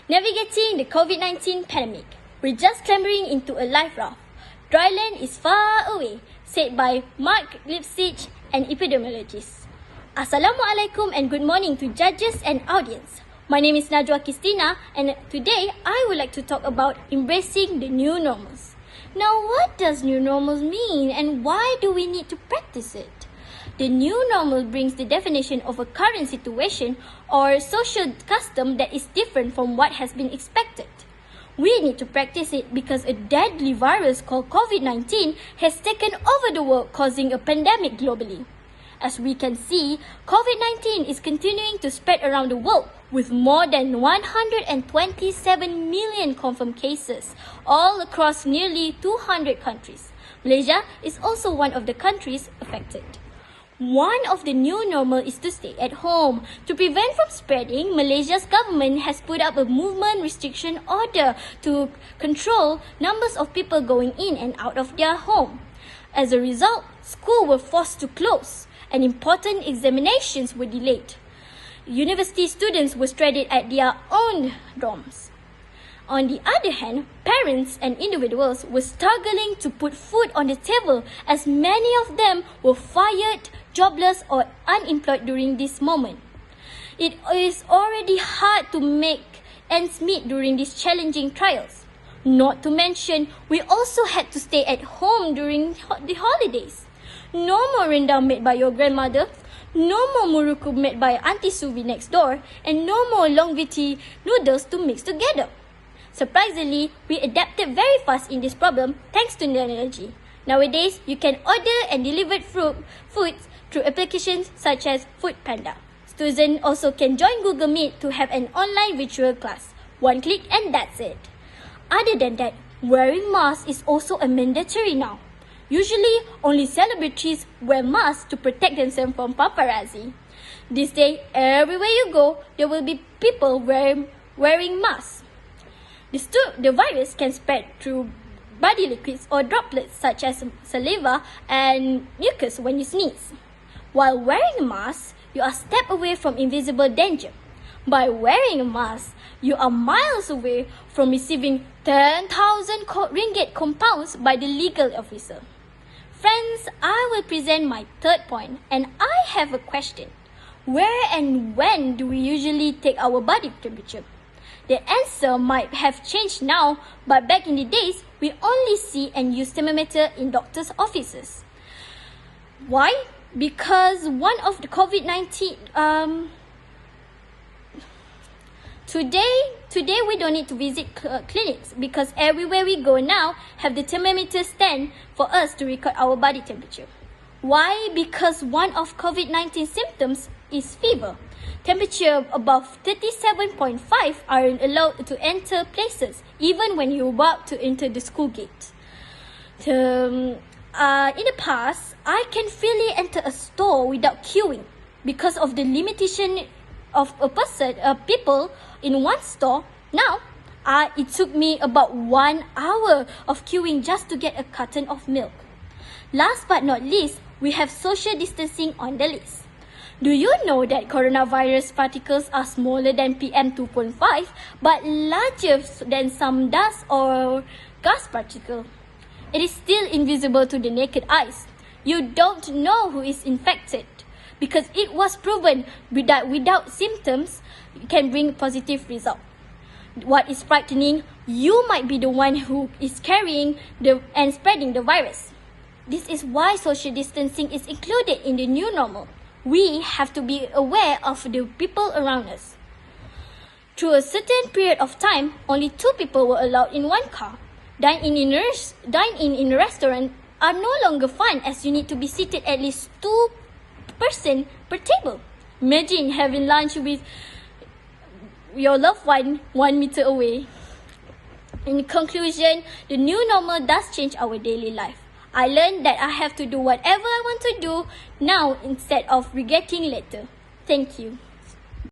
Navigating the COVID-19 pandemic. We're just clambering into a life raft. Dry land is far away, said by Mark Lipsitch, an epidemiologist. Assalamualaikum and good morning to judges and audience. My name is Najwa Qistina and today I would like to talk about embracing the new normals. Now, what does new normals mean and why do we need to practice it? The new normal brings the definition of a current situation or social custom that is different from what has been expected. We need to practice it because a deadly virus called COVID-19 has taken over the world, causing a pandemic globally. As we can see, COVID-19 is continuing to spread around the world with more than 127 million confirmed cases all across nearly 200 countries. Malaysia is also one of the countries affected. One of the new normal is to stay at home. To prevent from spreading, Malaysia's government has put up a movement restriction order to control numbers of people going in and out of their home. As a result, schools were forced to close and important examinations were delayed. University students were stranded at their own dorms. On the other hand, parents and individuals were struggling to put food on the table as many of them were fired, jobless or unemployed during this moment. It is already hard to make ends meet during these challenging trials. Not to mention, we also had to stay at home during the holidays. No more rendang made by your grandmother, no more muruku made by Auntie Suvi next door, and no more long viti noodles to mix together. Surprisingly, we adapted very fast in this problem thanks to technology. Nowadays, you can order and deliver foods through applications such as Foodpanda. Students also can join Google Meet to have an online virtual class. One click and that's it. Other than that, wearing masks is also a mandatory now. Usually, only celebrities wear masks to protect themselves from paparazzi. This day, everywhere you go, there will be people wearing masks. The virus can spread through body liquids or droplets such as saliva and mucus when you sneeze. While wearing a mask, you are a step away from invisible danger. By wearing a mask, you are miles away from receiving 10,000 ringgit compounds by the legal officer. Friends, I will present my third point and I have a question. Where and when do we usually take our body temperature? The answer might have changed now, but back in the days, we only see and use thermometer in doctors' offices. Why? Because one of the COVID-19, Today we don't need to visit clinics because everywhere we go now have the thermometer stand for us to record our body temperature. Why? Because one of COVID-19 symptoms is fever. Temperature above 37.5 aren't allowed to enter places, even when you're about to enter the school gate. In the past, I can freely enter a store without queuing because of the limitation of people in one store. Now, it took me about 1 hour of queuing just to get a carton of milk. Last but not least, we have social distancing on the list. Do you know that coronavirus particles are smaller than PM2.5 but larger than some dust or gas particle? It is still invisible to the naked eyes. You don't know who is infected because it was proven that without symptoms can bring positive result. What is frightening, you might be the one who is carrying and spreading the virus. This is why social distancing is included in the new normal. We have to be aware of the people around us. Through a certain period of time, only 2 people were allowed in one car. Dine-in in a restaurant are no longer fun as you need to be seated at least 2 persons per table. Imagine having lunch with your loved one 1 meter away. In conclusion, the new normal does change our daily life. I learned that I have to do whatever I want to do now instead of regretting later. Thank you.